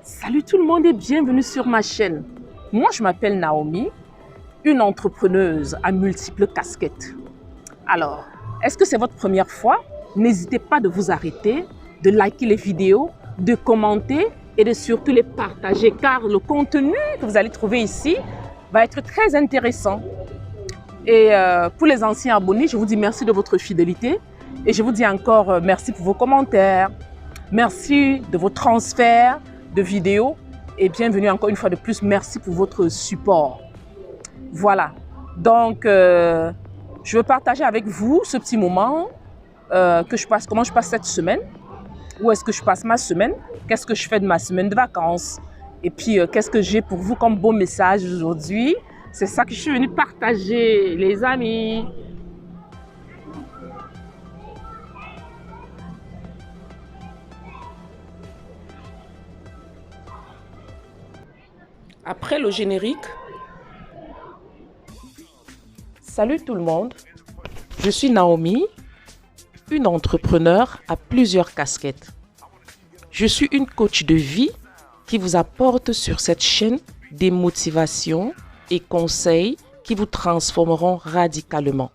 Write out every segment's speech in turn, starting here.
Salut tout le monde et bienvenue sur ma chaîne. Moi, je m'appelle Naomi, une entrepreneuse à multiples casquettes. Alors, est-ce que c'est votre première fois? N'hésitez pas de vous arrêter, de liker les vidéos, de commenter et de surtout les partager car le contenu que vous allez trouver ici va être très intéressant. Et pour les anciens abonnés, je vous dis merci de votre fidélité et je vous dis encore merci pour vos commentaires. Merci de vos transferts de vidéos et bienvenue encore une fois de plus. Merci pour votre support. Voilà. Donc, je veux partager avec vous ce petit moment comment je passe cette semaine. Où est-ce que je passe ma semaine? Qu'est-ce que je fais de ma semaine de vacances? Et puis, qu'est-ce que j'ai pour vous comme beau message aujourd'hui? C'est ça que je suis venue partager, les amis. Après le générique, salut tout le monde, je suis Naomi, une entrepreneure à plusieurs casquettes. Je suis une coach de vie qui vous apporte sur cette chaîne des motivations et conseils qui vous transformeront radicalement.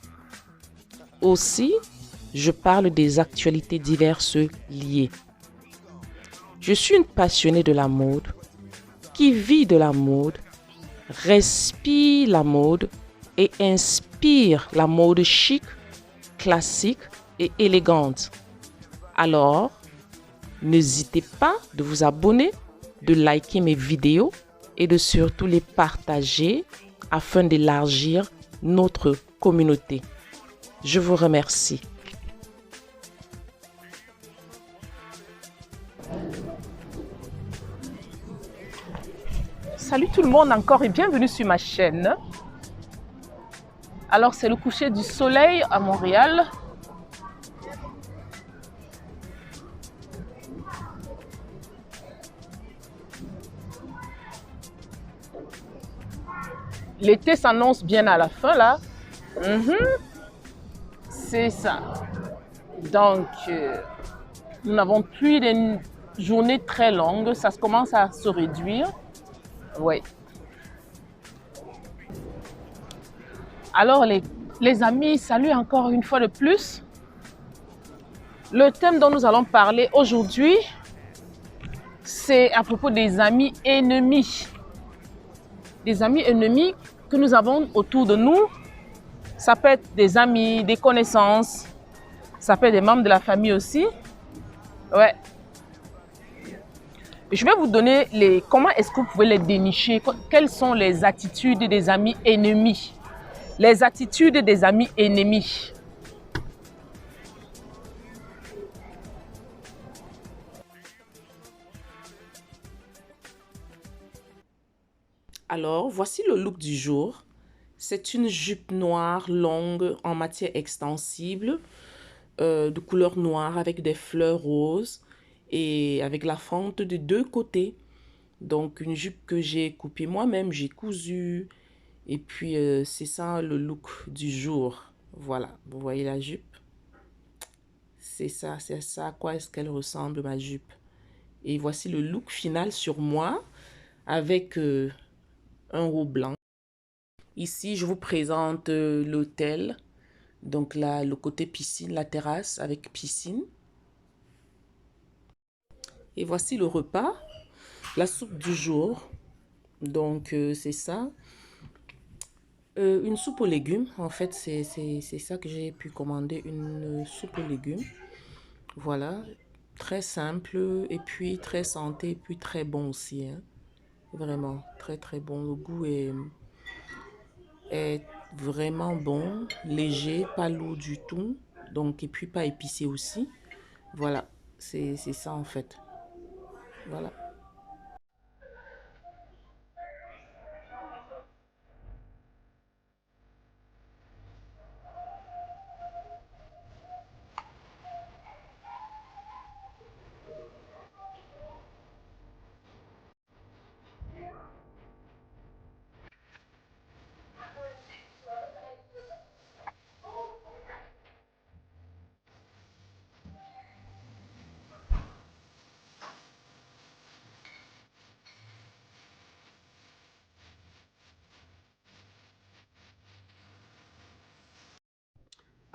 Aussi, je parle des actualités diverses liées. Je suis une passionnée de la mode qui vit de la mode, respire la mode et inspire la mode chic, classique et élégante. Alors, n'hésitez pas de vous abonner, de liker mes vidéos et de surtout les partager afin d'élargir notre communauté. Je vous remercie. Salut tout le monde encore et bienvenue sur ma chaîne. Alors c'est le coucher du soleil à Montréal. L'été s'annonce bien à la fin là. C'est ça. Donc nous n'avons plus des journées très longues. Ça commence à se réduire. Oui. Alors les amis, salut encore une fois de plus. Le thème dont nous allons parler aujourd'hui, c'est à propos des amis ennemis. Des amis ennemis que nous avons autour de nous. Ça peut être des amis, des connaissances. Ça peut être des membres de la famille aussi. Ouais. Je vais vous donner comment est-ce que vous pouvez les dénicher. Quelles sont les attitudes des amis ennemis? Les attitudes des amis ennemis. Alors, voici le look du jour. C'est une jupe noire longue en matière extensible, de couleur noire avec des fleurs roses et avec la fente de deux côtés. Donc, une jupe que j'ai coupée moi-même, j'ai cousu. Et puis, c'est ça le look du jour. Voilà, vous voyez la jupe? C'est ça à quoi est-ce qu'elle ressemble, ma jupe. Et voici le look final sur moi avec un haut blanc. Ici, je vous présente l'hôtel. Donc là, le côté piscine, la terrasse avec piscine. Et voici le repas, la soupe du jour. Donc, c'est ça. Une soupe aux légumes. En fait, c'est ça que j'ai pu commander, une soupe aux légumes. Voilà. Très simple et puis très santé et puis très bon aussi. Hein. Vraiment, très très bon. Le goût est vraiment bon, léger, pas lourd du tout. Donc, et puis pas épicé aussi. Voilà, c'est ça en fait. Voilà.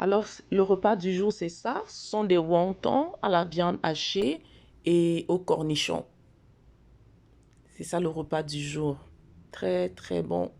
Alors, le repas du jour, c'est ça. Ce sont des wontons à la viande hachée et au cornichon. C'est ça le repas du jour. Très, très bon.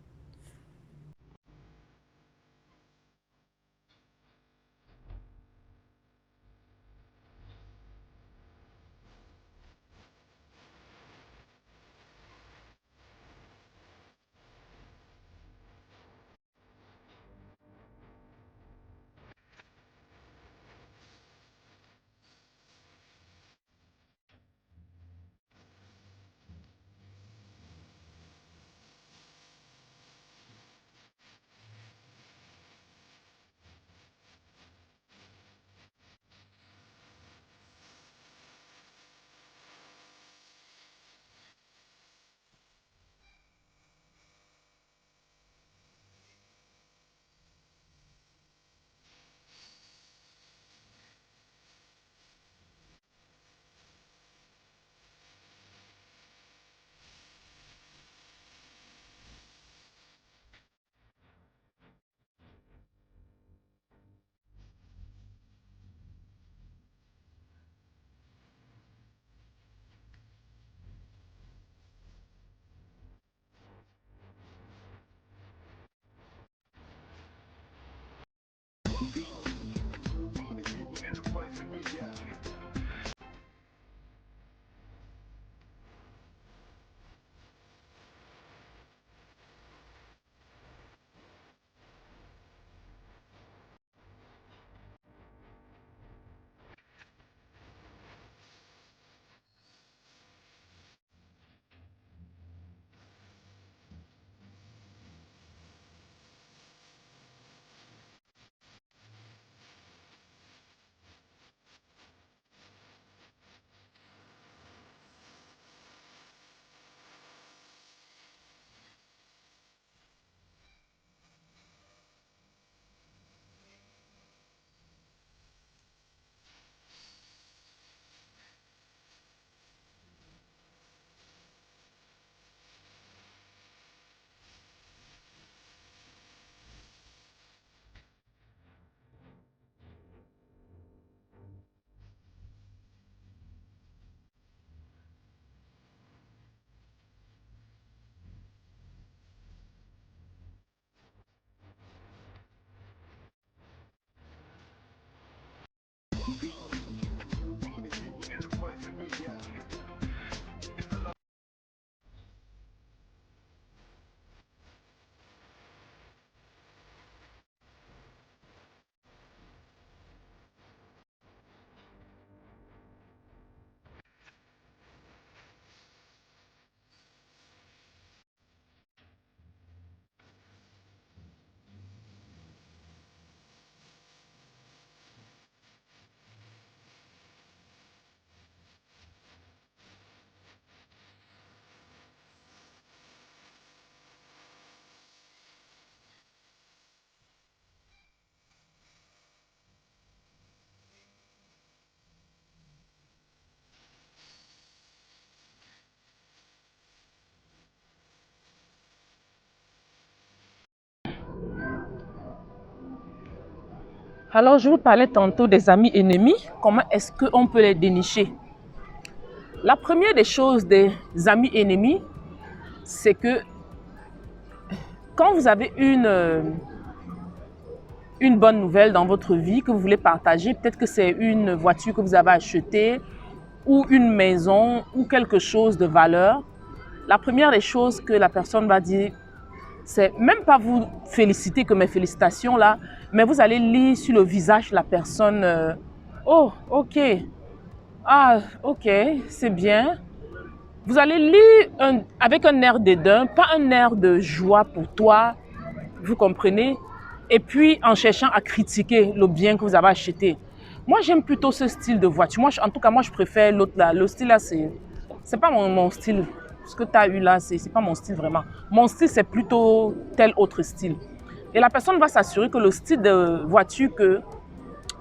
Alors, je vous parlais tantôt des amis ennemis. Comment est-ce qu'on peut les dénicher? La première des choses des amis ennemis, c'est que quand vous avez une bonne nouvelle dans votre vie que vous voulez partager, peut-être que c'est une voiture que vous avez achetée ou une maison ou quelque chose de valeur, la première des choses que la personne va dire, c'est même pas vous féliciter que mes félicitations là, mais vous allez lire sur le visage de la personne, oh, ok, ah, ok, c'est bien. Vous allez lire avec un air dédain, pas un air de joie pour toi, vous comprenez? Et puis en cherchant à critiquer le bien que vous avez acheté. Moi, j'aime plutôt ce style de voiture. Moi, en tout cas, moi, je préfère l'autre là. Le style là, c'est pas mon style. Ce que tu as eu là, c'est pas mon style vraiment. Mon style, c'est plutôt tel autre style. Et la personne va s'assurer que le style de voiture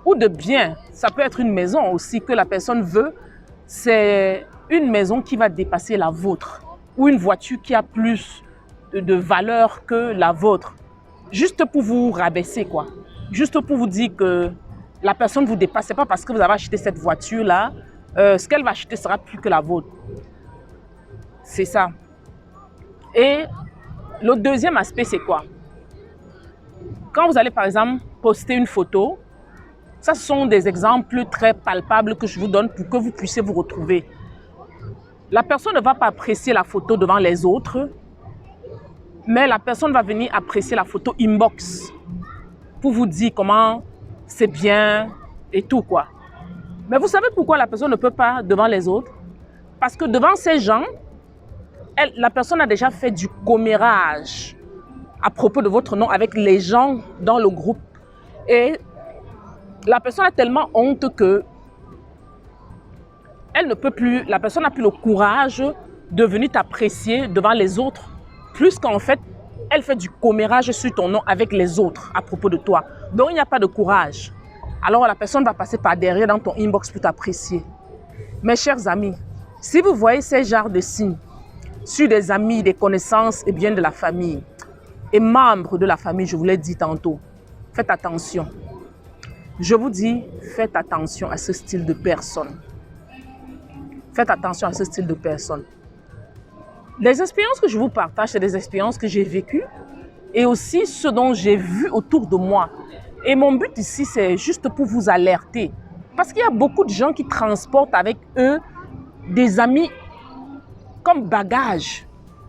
ou de bien, ça peut être une maison aussi que la personne veut, c'est une maison qui va dépasser la vôtre ou une voiture qui a plus de valeur que la vôtre, juste pour vous rabaisser quoi. juste pour vous dire que la personne vous dépasse. Ce n'est pas parce que vous avez acheté cette voiture-là, ce qu'elle va acheter sera plus que la vôtre. C'est ça. Et le deuxième aspect, c'est quoi? Quand vous allez, par exemple, poster une photo, ça, ce sont des exemples très palpables que je vous donne pour que vous puissiez vous retrouver. La personne ne va pas apprécier la photo devant les autres, mais la personne va venir apprécier la photo inbox pour vous dire comment c'est bien et tout, quoi. Mais vous savez pourquoi la personne ne peut pas devant les autres? Parce que devant ces gens, la personne a déjà fait du commérage à propos de votre nom avec les gens dans le groupe. Et la personne a tellement honte que elle ne peut plus, la personne n'a plus le courage de venir t'apprécier devant les autres, plus qu'en fait, elle fait du commérage sur ton nom avec les autres à propos de toi. Donc, il n'y a pas de courage. Alors, la personne va passer par derrière dans ton inbox pour t'apprécier. Mes chers amis, si vous voyez ces genres de signes sur des amis, des connaissances et bien de la famille, et membres de la famille, je vous l'ai dit tantôt, faites attention. Je vous dis, faites attention à ce style de personne. Faites attention à ce style de personne. Les expériences que je vous partage, c'est des expériences que j'ai vécues et aussi ce dont j'ai vu autour de moi. Et mon but ici, c'est juste pour vous alerter. Parce qu'il y a beaucoup de gens qui transportent avec eux des amis comme bagages,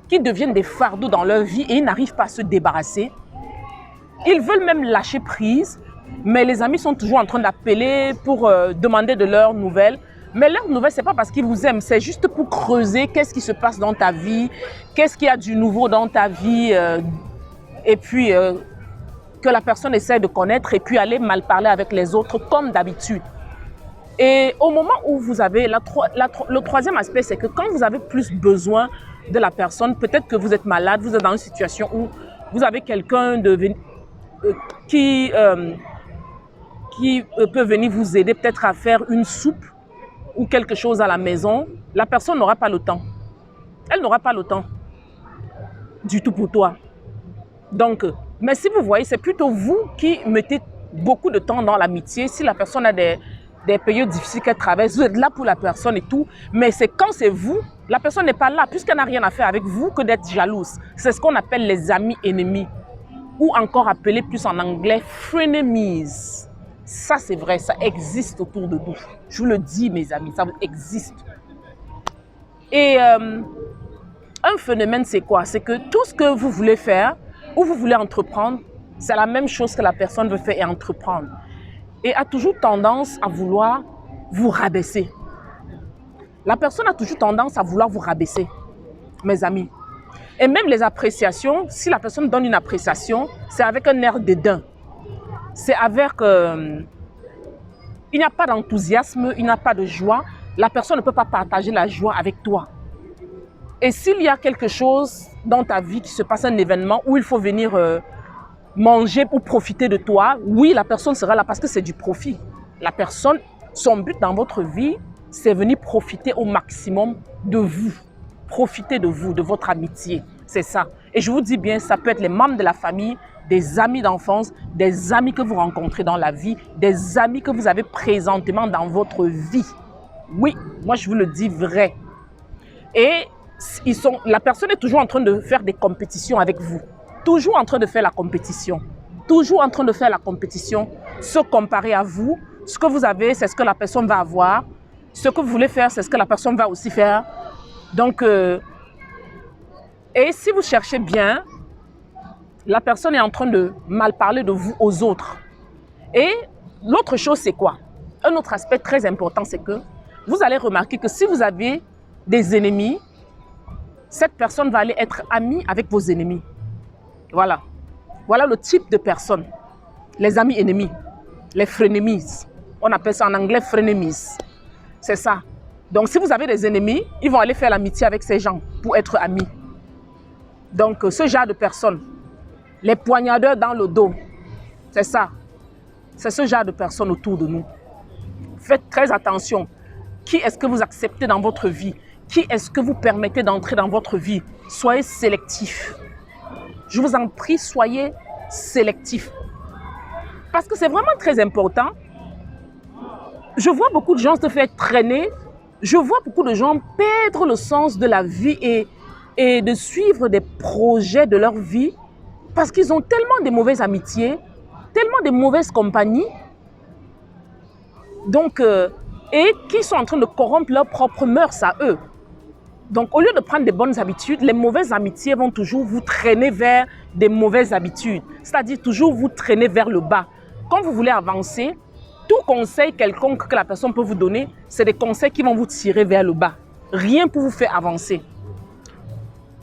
qui deviennent des fardeaux dans leur vie et ils n'arrivent pas à se débarrasser. Ils veulent même lâcher prise, mais les amis sont toujours en train d'appeler pour demander de leurs nouvelles. Mais leurs nouvelles, ce n'est pas parce qu'ils vous aiment, c'est juste pour creuser qu'est-ce qui se passe dans ta vie, qu'est-ce qu'il y a du nouveau dans ta vie, et puis que la personne essaie de connaître et puis aller mal parler avec les autres comme d'habitude. Et au moment où vous avez, le troisième aspect, c'est que quand vous avez plus besoin de la personne, peut-être que vous êtes malade, vous êtes dans une situation où vous avez quelqu'un qui peut venir vous aider peut-être à faire une soupe ou quelque chose à la maison, la personne n'aura pas le temps. Elle n'aura pas le temps du tout pour toi. Donc, mais si vous voyez, c'est plutôt vous qui mettez beaucoup de temps dans l'amitié. Si la personne a des périodes difficiles qu'elle traverse, vous êtes là pour la personne et tout. Mais c'est quand c'est vous, la personne n'est pas là, puisqu'elle n'a rien à faire avec vous que d'être jalouse. C'est ce qu'on appelle les amis ennemis. Ou encore appelé plus en anglais frenemies. Ça, c'est vrai, ça existe autour de nous. Je vous le dis, mes amis, ça existe. Et un phénomène, c'est quoi? C'est que tout ce que vous voulez faire ou vous voulez entreprendre, c'est la même chose que la personne veut faire et entreprendre. Et a toujours tendance à vouloir vous rabaisser. La personne a toujours tendance à vouloir vous rabaisser, mes amis. Et même les appréciations, si la personne donne une appréciation, c'est avec un air dédain. C'est avec... il n'y a pas d'enthousiasme, il n'y a pas de joie. La personne ne peut pas partager la joie avec toi. Et s'il y a quelque chose dans ta vie qui se passe, un événement où il faut venir manger pour profiter de toi, oui, la personne sera là parce que c'est du profit. La personne, son but dans votre vie, c'est venir profiter au maximum de vous. Profiter de vous, de votre amitié. C'est ça. Et je vous dis bien, ça peut être les membres de la famille, des amis d'enfance, des amis que vous rencontrez dans la vie, des amis que vous avez présentement dans votre vie. Oui, moi je vous le dis vrai. Et la personne est toujours en train de faire des compétitions avec vous. Toujours en train de faire la compétition. Toujours en train de faire la compétition. Se comparer à vous. Ce que vous avez, c'est ce que la personne va avoir. Ce que vous voulez faire, c'est ce que la personne va aussi faire. Donc, et si vous cherchez bien, la personne est en train de mal parler de vous aux autres. Et l'autre chose, c'est quoi? Un autre aspect très important, c'est que vous allez remarquer que si vous avez des ennemis, cette personne va aller être amie avec vos ennemis. Voilà. Voilà le type de personnes. Les amis ennemis, les frenemies. On appelle ça en anglais frenemies. C'est ça. Donc, si vous avez des ennemis, ils vont aller faire l'amitié avec ces gens pour être amis. Donc, ce genre de personnes, les poignardeurs dans le dos, c'est ça. C'est ce genre de personnes autour de nous. Faites très attention. Qui est-ce que vous acceptez dans votre vie? Qui est-ce que vous permettez d'entrer dans votre vie? Soyez sélectifs. Je vous en prie, soyez sélectifs. Parce que c'est vraiment très important. Je vois beaucoup de gens se faire traîner. Je vois beaucoup de gens perdre le sens de la vie et de suivre des projets de leur vie parce qu'ils ont tellement de mauvaises amitiés, tellement de mauvaises compagnies, donc, et qui sont en train de corrompre leurs propres mœurs à eux. Donc, au lieu de prendre des bonnes habitudes, les mauvaises amitiés vont toujours vous traîner vers des mauvaises habitudes, c'est-à-dire toujours vous traîner vers le bas. Quand vous voulez avancer, tout conseil quelconque que la personne peut vous donner, c'est des conseils qui vont vous tirer vers le bas. Rien pour vous faire avancer.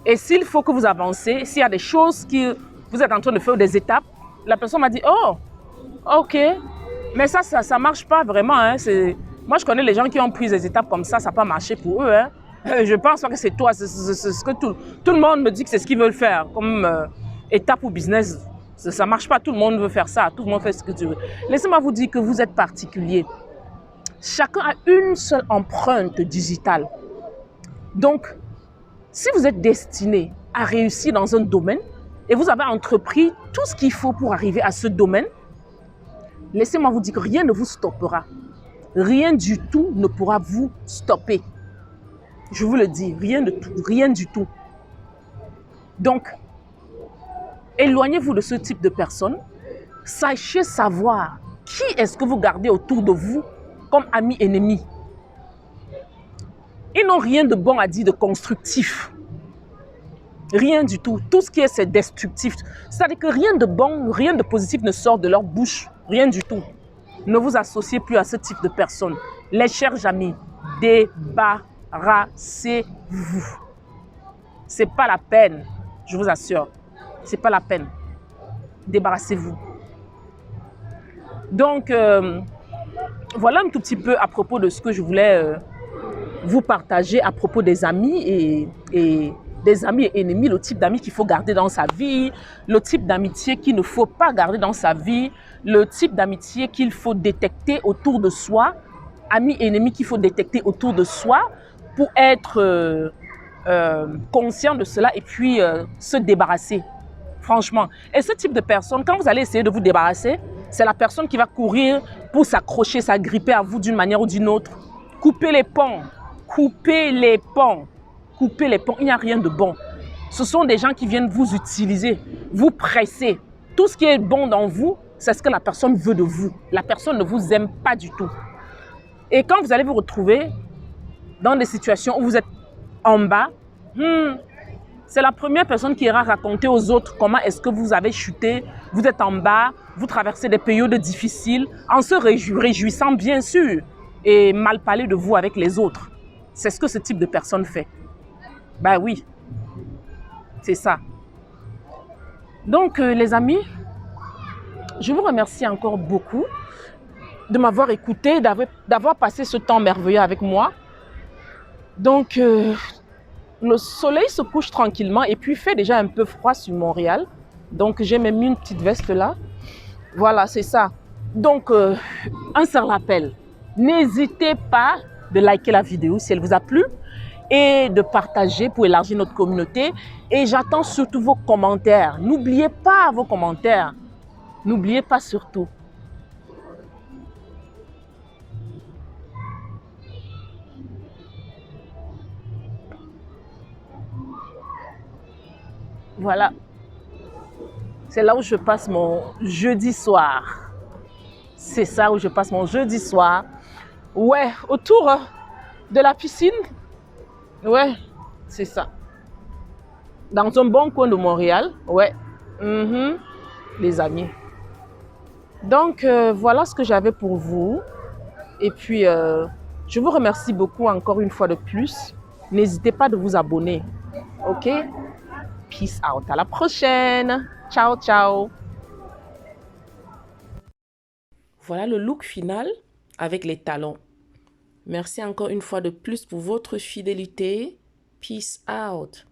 Et s'il faut que vous avancez, s'il y a des choses que vous êtes en train de faire, des étapes, la personne m'a dit, oh, ok, mais ça ne marche pas vraiment. Hein. Moi, je connais les gens qui ont pris des étapes comme ça n'a pas marché pour eux. Hein. Je pense pas que c'est toi, c'est ce que tout le monde me dit que c'est ce qu'ils veulent faire comme étape ou business. Ça ne marche pas, tout le monde veut faire ça, tout le monde fait ce que tu veux. Laissez-moi vous dire que vous êtes particulier. Chacun a une seule empreinte digitale. Donc, si vous êtes destiné à réussir dans un domaine et vous avez entrepris tout ce qu'il faut pour arriver à ce domaine, laissez-moi vous dire que rien ne vous stoppera. Rien du tout ne pourra vous stopper. Je vous le dis, rien de tout, rien du tout. Donc, éloignez-vous de ce type de personnes. Sachez savoir qui est-ce que vous gardez autour de vous comme amis ennemis. Ils n'ont rien de bon à dire de constructif. Rien du tout. Tout ce qui est, c'est destructif. C'est-à-dire que rien de bon, rien de positif ne sort de leur bouche. Rien du tout. Ne vous associez plus à ce type de personnes. Les chers amis, débarrassez-vous. Ce n'est pas la peine, je vous assure. Ce n'est pas la peine. Débarrassez-vous. Donc, voilà un tout petit peu à propos de ce que je voulais vous partager à propos des amis et des amis et ennemis, le type d'amis qu'il faut garder dans sa vie, le type d'amitié qu'il ne faut pas garder dans sa vie, le type d'amitié qu'il faut détecter autour de soi, amis et ennemis qu'il faut détecter autour de soi pour être conscient de cela et puis se débarrasser, franchement. Et ce type de personne, quand vous allez essayer de vous débarrasser, c'est la personne qui va courir pour s'accrocher, s'agripper à vous d'une manière ou d'une autre. Coupez les ponts, coupez les ponts. Coupez les ponts, il n'y a rien de bon. Ce sont des gens qui viennent vous utiliser, vous presser. Tout ce qui est bon dans vous, c'est ce que la personne veut de vous. La personne ne vous aime pas du tout. Et quand vous allez vous retrouver dans des situations où vous êtes en bas, c'est la première personne qui ira raconter aux autres comment est-ce que vous avez chuté, vous êtes en bas, vous traversez des périodes difficiles, en se réjouissant bien sûr, et mal parler de vous avec les autres. C'est ce que ce type de personne fait. Ben oui, c'est ça. Donc, les amis, je vous remercie encore beaucoup de m'avoir écouté, d'avoir passé ce temps merveilleux avec moi. Donc, le soleil se couche tranquillement et puis il fait déjà un peu froid sur Montréal. Donc, j'ai même mis une petite veste là. Voilà, c'est ça. Donc, un seul rappel. N'hésitez pas de liker la vidéo si elle vous a plu et de partager pour élargir notre communauté. Et j'attends surtout vos commentaires. N'oubliez pas vos commentaires. N'oubliez pas surtout. Voilà. C'est là où je passe mon jeudi soir. C'est ça où je passe mon jeudi soir. Ouais, autour de la piscine. Ouais, c'est ça. Dans un bon coin de Montréal. Ouais. Les amis. Donc, voilà ce que j'avais pour vous. Et puis, je vous remercie beaucoup encore une fois de plus. N'hésitez pas de vous abonner. OK? Peace out. À la prochaine. Ciao, ciao. Voilà le look final avec les talons. Merci encore une fois de plus pour votre fidélité. Peace out.